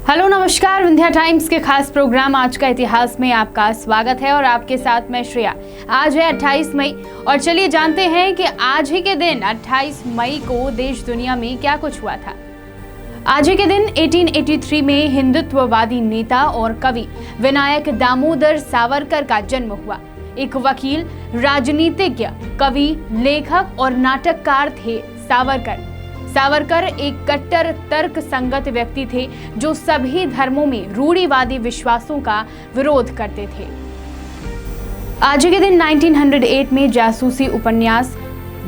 Hello नमस्कार, Vindhya times के खास प्रोग्राम आज का इतिहास में आपका स्वागत है और आपके साथ मैं श्रेया। आज है 28 मई और चलिए जानते हैं कि आज ही के दिन 28 मई को देश दुनिया में क्या कुछ हुआ था। आज ही के दिन 1883 में हिंदुत्ववादी नेता और कवि विनायक दामोदर सावरकर का जन्म हुआ। एक वकील, राजनीतिज्ञ, कवि, लेखक और नाटककार थे सावरकर एक कट्टर तर्क संगत व्यक्ति थे जो सभी धर्मों में रूढ़िवादी विश्वासों का विरोध करते थे। आज के दिन 1908 में जासूसी उपन्यास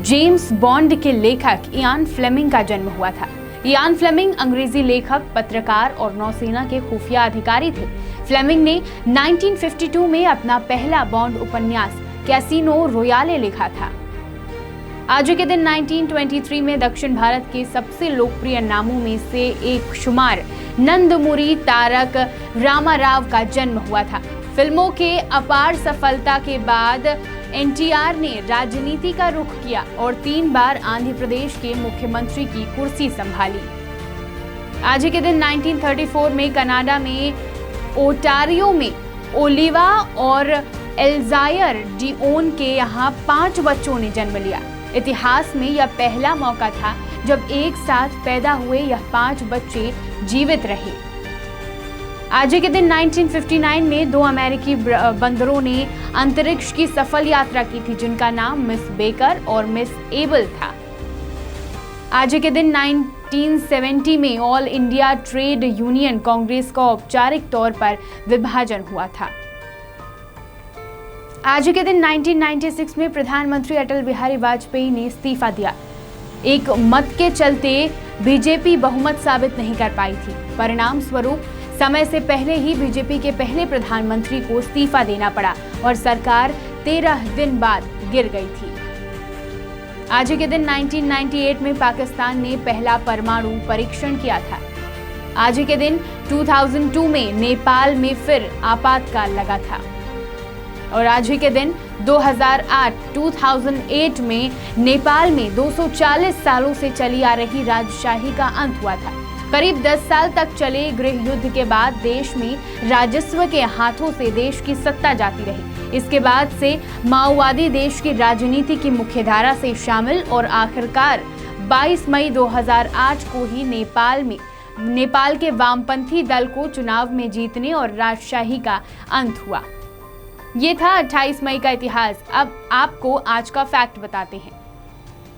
जेम्स बॉन्ड के लेखक इयान फ्लेमिंग का जन्म हुआ था। इयान फ्लेमिंग अंग्रेजी लेखक, पत्रकार और नौसेना के खुफिया अधिकारी थे। फ्लेमिंग ने 1952 में अपना पहला बॉन्ड उपन्यास कैसीनो रोयाले लिखा था। आज के दिन 1923 में दक्षिण भारत के सबसे लोकप्रिय नामों में से एक शुमार नंदमुरी तारक रामाराव का जन्म हुआ था। फिल्मों के अपार सफलता के बाद एनटीआर ने राजनीति का रुख किया और 3 बार आंध्र प्रदेश के मुख्यमंत्री की कुर्सी संभाली। आज के दिन 1934 में कनाडा में ओटारियो में ओलिवा और एल्जायर डिओन के यहाँ 5 बच्चों ने जन्म लिया। इतिहास में यह पहला मौका था जब एक साथ पैदा हुए यह 5 बच्चे जीवित रहे। आज के दिन 1959 में 2 अमेरिकी बंदरों ने अंतरिक्ष की सफल यात्रा की थी जिनका नाम मिस बेकर और मिस एबल था। आज के दिन 1970 में all India trade union Congress का औपचारिक तौर पर विभाजन हुआ था। आज के दिन 1996 में प्रधानमंत्री अटल बिहारी वाजपेयी ने इस्तीफा दिया। एक मत के चलते बीजेपी बहुमत साबित नहीं कर पाई थी। परिणाम स्वरूप समय से पहले ही बीजेपी के पहले प्रधानमंत्री को इस्तीफा देना पड़ा और सरकार 13 दिन बाद गिर गई थी। आज के दिन 1998 में पाकिस्तान ने पहला परमाणु परीक्षण किया था। आज के दिन 2002 में नेपाल में फिर आपातकाल लगा था और आज ही के दिन 2008 में नेपाल में 240 सालों से चली आ रही राजशाही का अंत हुआ था। करीब 10 साल तक चले गृह युद्ध के बाद देश में राजस्व के हाथों से देश की सत्ता जाती रही। इसके बाद से माओवादी देश की राजनीति की मुख्यधारा से शामिल और आखिरकार 22 मई 2008 को ही नेपाल के वामपंथी दल को चुनाव में जीतने और राजशाही का अंत हुआ। ये था 28 मई का इतिहास। अब आपको आज का फैक्ट बताते हैं।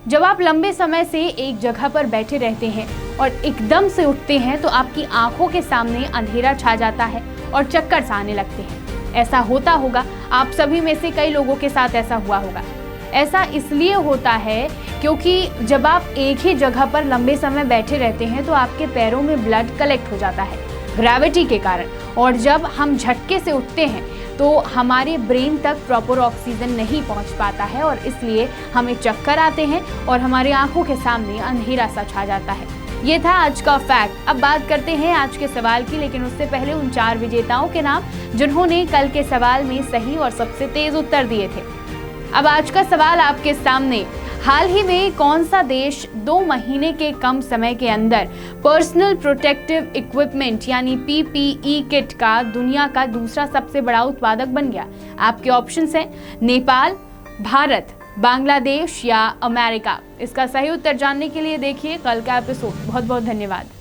जब आप लंबे समय से एक जगह पर बैठे रहते हैं और एकदम से उठते हैं तो आपकी आंखों के सामने अंधेरा छा जाता है और चक्कर सा आने लगते हैं। ऐसा होता होगा, आप सभी में से कई लोगों के साथ ऐसा हुआ होगा। ऐसा इसलिए होता है क्योंकि जब आप एक ही जगह पर लंबे समय बैठे रहते हैं तो आपके पैरों में ब्लड कलेक्ट हो जाता है ग्रेविटी के कारण, और जब हम झटके से उठते हैं तो हमारे ब्रेन तक प्रॉपर ऑक्सीजन नहीं पहुंच पाता है और इसलिए हमें चक्कर आते हैं और हमारी आंखों के सामने अंधेरा सा छा जाता है। ये था आज का फैक्ट। अब बात करते हैं आज के सवाल की, लेकिन उससे पहले उन 4 विजेताओं के नाम जिन्होंने कल के सवाल में सही और सबसे तेज उत्तर दिए थे। अब आज का सवाल आपके सामने। हाल ही में कौन सा देश 2 महीने के कम समय के अंदर पर्सनल प्रोटेक्टिव इक्विपमेंट यानी PPE किट का दुनिया का दूसरा सबसे बड़ा उत्पादक बन गया? आपके ऑप्शंस हैं नेपाल, भारत, बांग्लादेश या अमेरिका। इसका सही उत्तर जानने के लिए देखिए कल का एपिसोड। बहुत बहुत धन्यवाद।